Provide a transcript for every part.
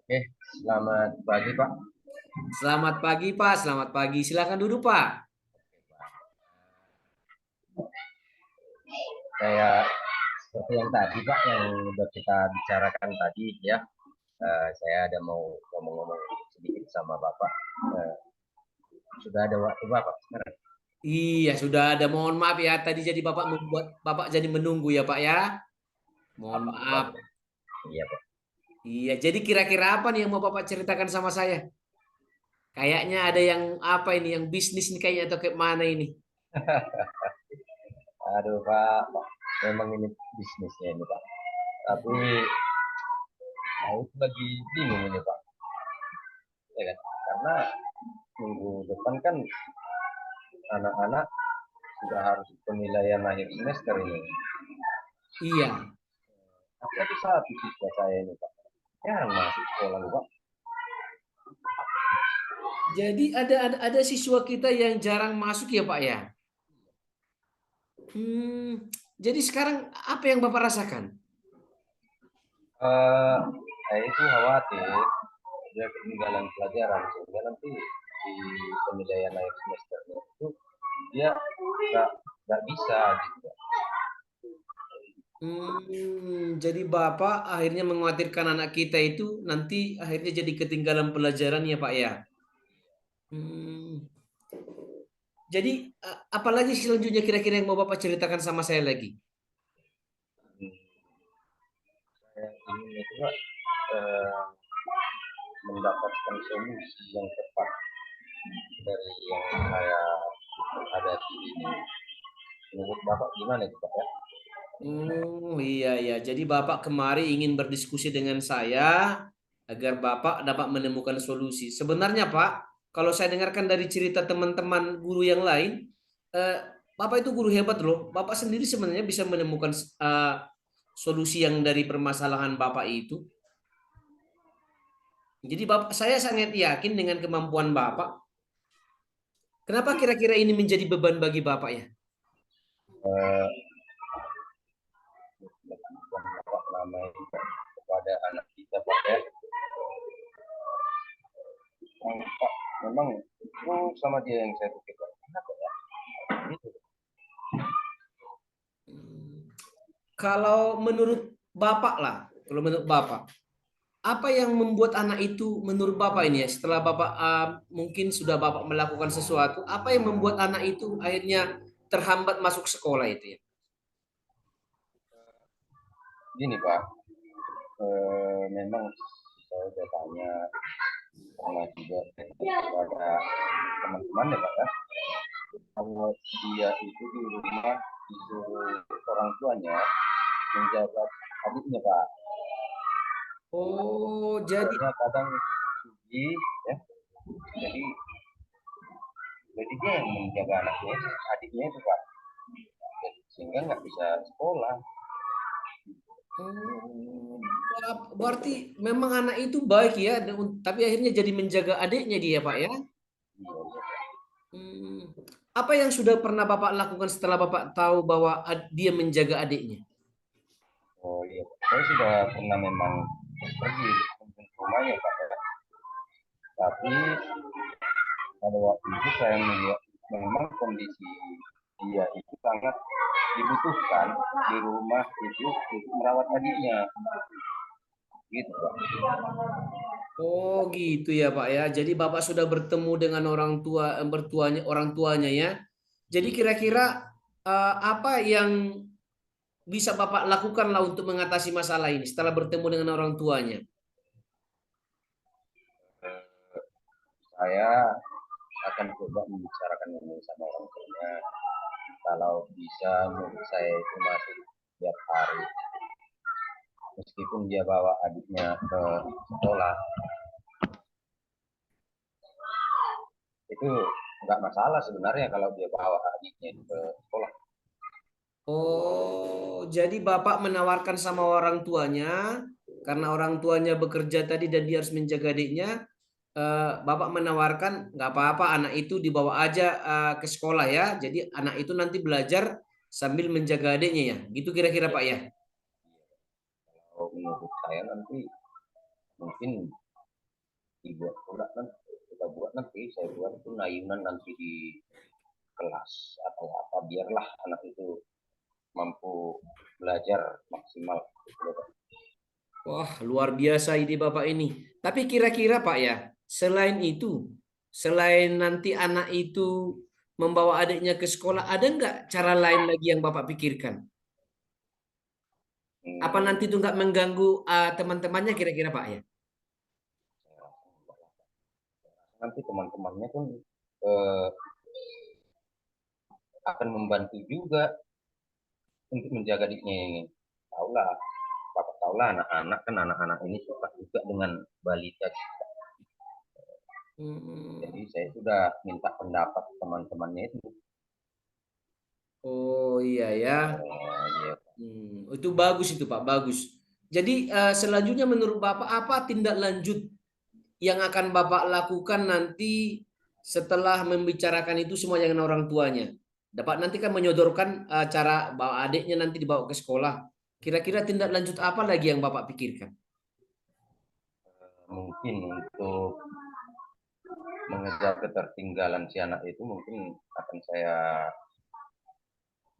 Oke, selamat pagi Pak. Selamat pagi, Pak. Selamat pagi. Silakan duduk, Pak. Kayak seperti yang tadi Pak, yang udah kita bicarakan tadi ya. Saya ada mau ngomong-ngomong sedikit sama Bapak. Eh, sudah ada waktu Bapak sekarang? Iya, sudah ada. Mohon maaf ya. Tadi jadi Bapak jadi menunggu ya, Pak ya. Mohon Apa-apa. maaf. Iya Pak. Iya, jadi kira-kira apa nih yang mau Bapak ceritakan sama saya? Kayaknya ada yang apa ini, yang bisnis nih kayaknya atau kayak mana ini? Aduh Pak, memang ini bisnisnya ini Pak. Tapi saya itu lagi bingung ini Pak, ya kan? Karena minggu depan kan anak-anak sudah harus penilaian akhir semester ini. Iya. Tapi ada satu siswa saya ini Pak, jarang masuk sekolah nih Pak. Jadi ada siswa kita yang jarang masuk ya, Pak ya. Jadi sekarang apa yang Bapak rasakan? Eh, saya itu khawatir dia ketinggalan pelajaran sehingga nanti di penilaian akhir semesternya itu dia nggak nggak bisa gitu. Jadi Bapak akhirnya mengkhawatirkan anak kita itu nanti akhirnya jadi ketinggalan pelajaran ya Pak ya. Hmm, jadi apalagi selanjutnya kira-kira yang mau Bapak ceritakan sama saya lagi? Hmm, saya ingin itu Pak, eh, mendapatkan solusi yang tepat dari yang saya hadapi ini. Menurut Bapak gimana itu Pak ya? Oh iya iya. Jadi Bapak kemari ingin berdiskusi dengan saya agar Bapak dapat menemukan solusi. Sebenarnya Pak, kalau saya dengarkan dari cerita teman-teman guru yang lain, eh, Bapak itu guru hebat loh. Bapak sendiri sebenarnya bisa menemukan solusi yang dari permasalahan Bapak itu. Jadi Bapak, saya sangat yakin dengan kemampuan Bapak. Kenapa kira-kira ini menjadi beban bagi Bapak ya? Eh, Bapak nama itu kepada anak kita Pak ya. Pak, memang itu sama dia yang saya pikirkan. Kenapa ya? Gitu. Hmm. Kalau menurut Bapak lah, kalau menurut Bapak, apa yang membuat anak itu menurut Bapak ini ya, setelah Bapak mungkin sudah Bapak melakukan sesuatu, apa yang membuat anak itu akhirnya terhambat masuk sekolah itu ya? Gini Pak, memang saya sudah tanya pernah juga kepada teman-teman ya Pak ya, kalau dia itu di rumah disuruh orang tuanya menjaga adiknya Pak. Oh, jadi Soalnya kadang pergi ya, jadi dia yang menjaga anaknya, adiknya itu Pak, sehingga nggak bisa sekolah. oh, berarti memang anak itu baik ya, tapi akhirnya jadi menjaga adiknya dia, Pak ya? Hmm. Apa yang sudah pernah Bapak lakukan setelah Bapak tahu bahwa dia menjaga adiknya? Oh iya, saya sudah pernah memang pergi ke rumahnya Pak ya. Tapi pada waktu itu saya melihat memang kondisi dia itu sangat dibutuhkan di rumah itu untuk merawat adiknya gitu Pak. Oh gitu ya Pak ya. Jadi Bapak sudah bertemu dengan orang tuanya ya. Jadi kira-kira apa yang bisa Bapak lakukan lah untuk mengatasi masalah ini setelah bertemu dengan orang tuanya? Saya akan coba membicarakan ini sama orang tuanya, kalau bisa menurut saya itu masih tiap hari meskipun dia bawa adiknya ke sekolah itu nggak masalah sebenarnya kalau dia bawa adiknya ke sekolah. Oh, jadi Bapak menawarkan sama orang tuanya karena orang tuanya bekerja tadi dan dia harus menjaga adiknya. Bapak menawarkan nggak apa-apa anak itu dibawa aja ke sekolah ya. Jadi anak itu nanti belajar sambil menjaga adiknya ya. Gitu kira-kira Ya, Pak ya. kalau menurut saya nanti mungkin dibuat pula nanti, kita buat nanti, saya buat itu ayunan nanti di kelas atau apa, biarlah anak itu mampu belajar maksimal gitu loh, Pak. Wah, luar biasa ide Bapak ini. Tapi kira-kira Pak ya, selain itu, selain nanti anak itu membawa adiknya ke sekolah, ada nggak cara lain lagi yang Bapak pikirkan? Apa nanti Hmm, itu nggak mengganggu teman-temannya kira-kira Pak ya? saya rasa enggak lah. Nanti teman-temannya pun eh, akan membantu juga untuk menjaga dirinya. Tahu lah, Bapak tahu lah, anak-anak kan, anak-anak ini suka juga dengan balita. Hmm. Jadi saya sudah minta pendapat teman-temannya itu. Oh iya ya. Iya. Itu bagus itu Pak, bagus. Jadi selanjutnya menurut Bapak apa tindak lanjut yang akan Bapak lakukan nanti setelah membicarakan itu semua dengan orang tuanya? Dapat nanti kan menyodorkan cara bawa adiknya nanti dibawa ke sekolah. Kira-kira tindak lanjut apa lagi yang Bapak pikirkan? Mungkin untuk mengejar ketertinggalan si anak itu, mungkin akan saya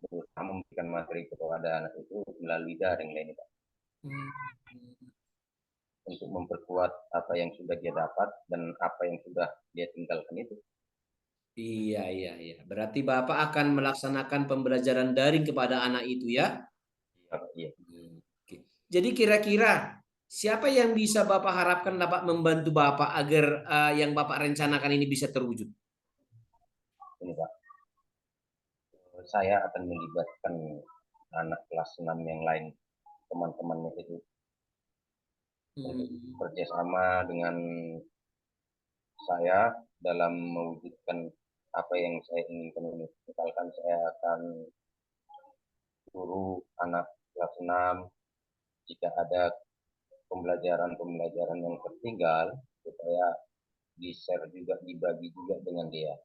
berusaha memberikan materi kepada anak itu melalui daring lainnya, Pak, Hmm. untuk memperkuat apa yang sudah dia dapat dan apa yang sudah dia tinggalkan itu. Iya, iya, iya. Berarti Bapak akan melaksanakan pembelajaran daring kepada anak itu ya? Iya, Pak, iya. Oke. Jadi kira-kira siapa yang bisa Bapak harapkan dapat membantu Bapak agar yang Bapak rencanakan ini bisa terwujud? Ini Pak, saya akan melibatkan anak kelas 6 yang lain, teman-temannya itu, untuk Hmm. kerjasama dengan saya dalam mewujudkan apa yang saya inginkan ini. Misalkan saya akan suruh anak kelas 6, jika ada pembelajaran-pembelajaran yang tertinggal, supaya di-share juga, dibagi juga dengan dia.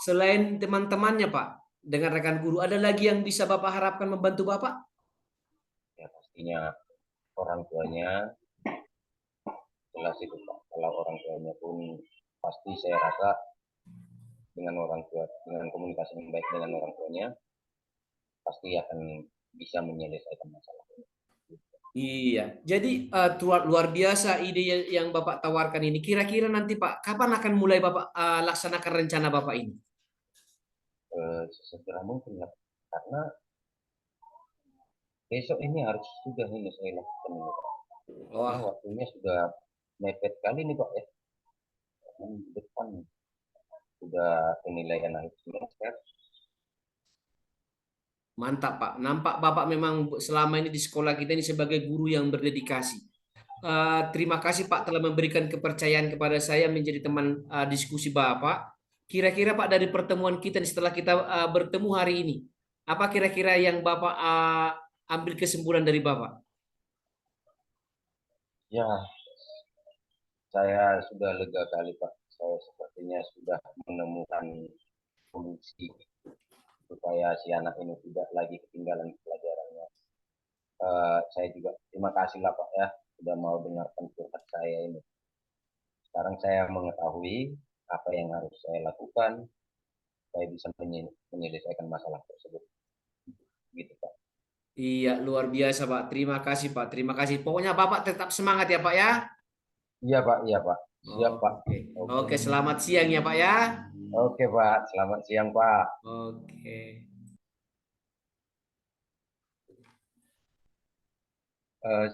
Selain teman-temannya, Pak, dengan rekan guru, ada lagi yang bisa Bapak harapkan membantu Bapak? Ya pastinya orang tuanya, jelas itu Pak. Kalau orang tuanya pun pasti saya rasa dengan orang tua, dengan komunikasi yang baik dengan orang tuanya, pasti akan bisa menyelesaikan masalah ini. Iya, jadi luar biasa ide yang Bapak tawarkan ini. Kira-kira nanti Pak, kapan akan mulai Bapak laksanakan rencana Bapak ini? Sesegera mungkin lah, karena besok ini harus sudah ini saya lakukan ini, Pak. Karena Wah, waktunya sudah mepet kali nih Pak ya. Di depan sudah penilaian akhir semester. mantap Pak. Nampak Bapak memang selama ini di sekolah kita ini sebagai guru yang berdedikasi. Terima kasih Pak telah memberikan kepercayaan kepada saya menjadi teman diskusi Bapak. Kira-kira Pak dari pertemuan kita setelah kita bertemu hari ini, apa kira-kira yang Bapak ambil kesimpulan dari Bapak? Ya, saya sudah lega kali Pak. Saya sepertinya sudah menemukan solusi supaya si anak ini tidak lagi ketinggalan pelajarannya. Saya juga terima kasih lah Pak ya, sudah mau dengarkan curhat saya ini. Sekarang saya mengetahui apa yang harus saya lakukan, saya bisa menyelesaikan masalah tersebut. Gitu Pak. Iya, luar biasa Pak. Terima kasih Pak. Terima kasih. Pokoknya Bapak tetap semangat ya Pak ya. Iya Pak, iya Pak. Siap Pak. Oke. Oke. Oke, selamat siang ya Pak ya. Oke Pak, selamat siang Pak. Oke.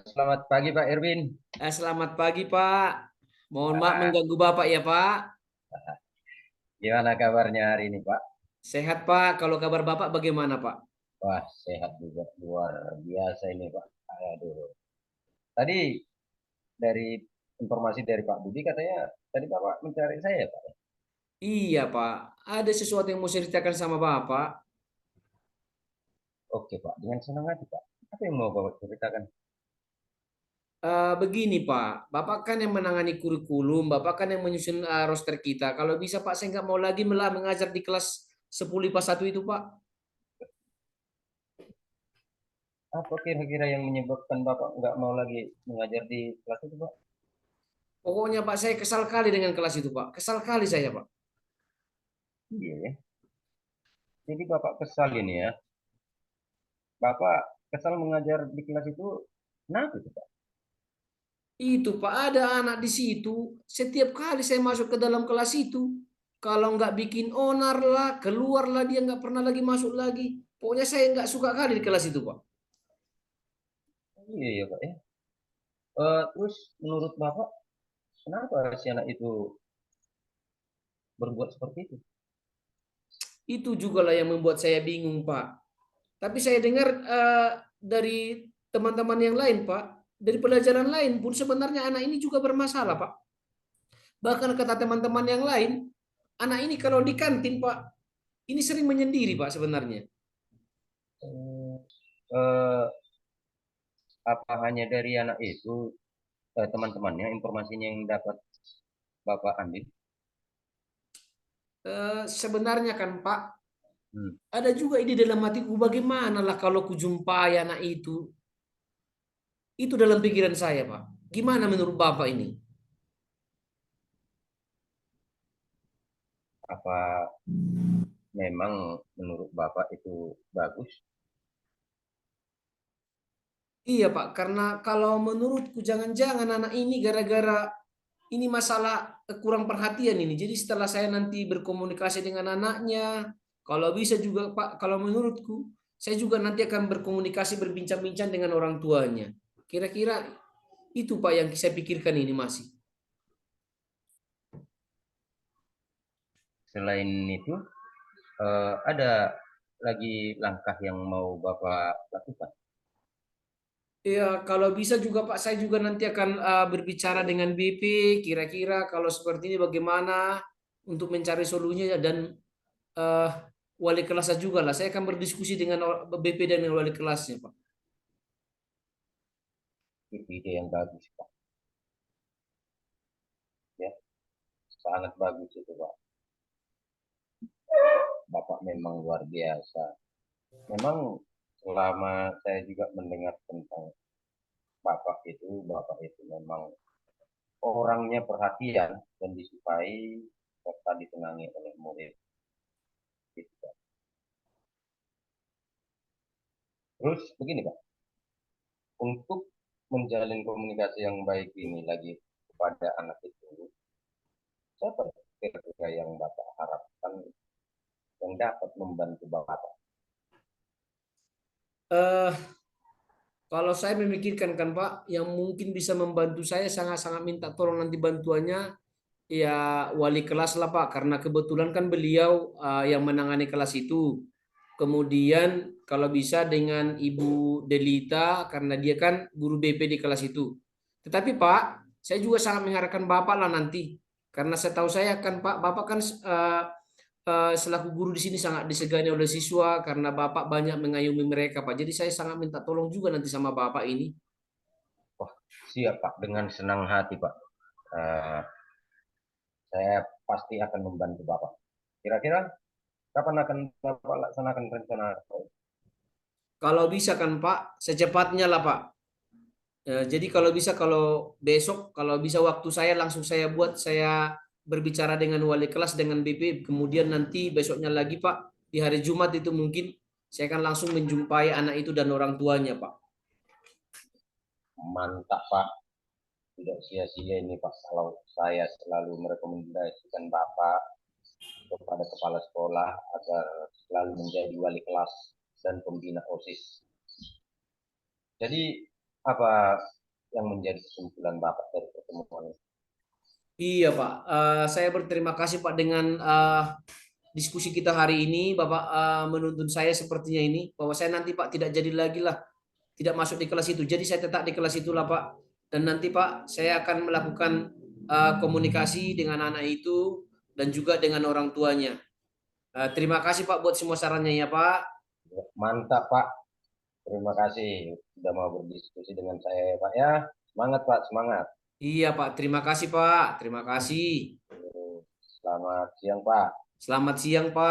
Selamat pagi Pak Erwin. Selamat pagi Pak. Mohon maaf Ah, mengganggu Bapak ya Pak. gimana kabarnya hari ini Pak? Sehat Pak. Kalau kabar Bapak bagaimana Pak? Wah, sehat juga, luar biasa ini Pak. Aduh. Tadi dari informasi dari Pak Budi katanya tadi Bapak mencari saya Pak. Iya Pak. Ada sesuatu yang mau saya ceritakan sama Bapak. Oke Pak, dengan senang hati Pak. Apa yang mau Bapak ceritakan? Begini Pak, Bapak kan yang menangani kurikulum, Bapak kan yang menyusun roster kita. Kalau bisa Pak, saya nggak mau lagi mengajar di kelas 10 IPA 1 itu Pak. Apa kira-kira yang menyebabkan Bapak nggak mau lagi mengajar di kelas itu Pak? Pokoknya Pak, saya kesal kali dengan kelas itu Pak. Kesal kali saya Pak. Iya ya. Jadi Bapak kesal ini ya. Bapak kesal mengajar di kelas itu, kenapa itu Pak? Itu Pak, ada anak di situ. Setiap kali saya masuk ke dalam kelas itu, kalau nggak bikin onar lah, keluarlah dia nggak pernah lagi masuk lagi. Pokoknya saya nggak suka kali di kelas itu Pak. Iya ya Pak ya. Terus menurut Bapak, kenapa si anak itu berbuat seperti itu? Itu juga lah yang membuat saya bingung Pak. Tapi saya dengar dari teman-teman yang lain Pak, dari pelajaran lain pun sebenarnya anak ini juga bermasalah Pak. Bahkan kata teman-teman yang lain, anak ini kalau di kantin Pak, ini sering menyendiri Pak sebenarnya. Hmm, eh, apa hanya dari anak itu, teman-temannya, informasinya yang dapat Bapak ambil? Sebenarnya kan Pak, Hmm. ada juga ide dalam hatiku bagaimana lah kalau kujumpai anak itu. Itu dalam pikiran saya Pak. Gimana menurut Bapak ini? Apa memang menurut Bapak itu bagus? Iya Pak, karena kalau menurutku jangan-jangan anak ini gara-gara ini masalah kurang perhatian ini. Jadi setelah saya nanti berkomunikasi dengan anaknya, kalau bisa juga Pak, kalau menurutku, saya juga nanti akan berkomunikasi berbincang-bincang dengan orang tuanya. Kira-kira itu Pak yang saya pikirkan ini masih. Selain itu, ada lagi langkah yang mau Bapak lakukan? Ya, kalau bisa juga Pak, saya juga nanti akan berbicara dengan BP, kira-kira kalau seperti ini bagaimana untuk mencari solusinya dan eh, wali kelasnya juga lah. Saya akan berdiskusi dengan BP dan dengan wali kelasnya, Pak. Itu ide yang bagus, Pak. Ya, sangat bagus itu, Pak. Bapak memang luar biasa. Memang selama saya juga mendengar tentang Bapak itu memang orangnya perhatian dan disukai serta disenangi oleh murid. Gitu, Pak. Terus begini, Pak, untuk menjalin komunikasi yang baik ini lagi kepada anak itu, siapa kira-kira yang Bapak harapkan yang dapat membantu Bapak? Eh, Kalau saya memikirkan kan Pak, yang mungkin bisa membantu saya sangat-sangat minta tolong nanti bantuannya ya wali kelas lah Pak, karena kebetulan kan beliau yang menangani kelas itu. Kemudian kalau bisa dengan Ibu Delita karena dia kan guru BP di kelas itu. Tetapi Pak, saya juga sangat mengharapkan Bapak lah nanti. Karena setahu saya kan Pak, Bapak kan selaku guru di sini sangat disegani oleh siswa karena Bapak banyak mengayomi mereka Pak. Jadi saya sangat minta tolong juga nanti sama Bapak ini. Wah, siap Pak, dengan senang hati Pak. Eh, saya pasti akan membantu Bapak. Kira-kira kapan akan Bapak laksanakan rencana? Kalau bisa kan Pak, secepatnya lah Pak. Jadi kalau bisa kalau besok kalau bisa waktu saya langsung saya buat saya berbicara dengan wali kelas dengan BP kemudian nanti besoknya lagi Pak di hari Jumat itu mungkin saya akan langsung menjumpai anak itu dan orang tuanya Pak. Mantap Pak, tidak sia-sia ini Pak kalau saya selalu merekomendasikan Bapak kepada kepala sekolah agar selalu menjadi wali kelas dan pembina OSIS. Jadi apa yang menjadi kesimpulan Bapak dari pertemuan ini? Iya Pak. Saya berterima kasih Pak dengan diskusi kita hari ini Bapak menuntun saya sepertinya ini bahwa saya nanti Pak tidak jadi lagi lah tidak masuk di kelas itu. Jadi saya tetap di kelas itulah Pak. Dan nanti Pak, saya akan melakukan komunikasi dengan anak itu dan juga dengan orang tuanya. Terima kasih Pak buat semua sarannya ya Pak. Mantap Pak, terima kasih sudah mau berdiskusi dengan saya Pak ya. Semangat Pak, semangat. Iya Pak, terima kasih Pak. Terima kasih. Selamat siang Pak. Selamat siang Pak.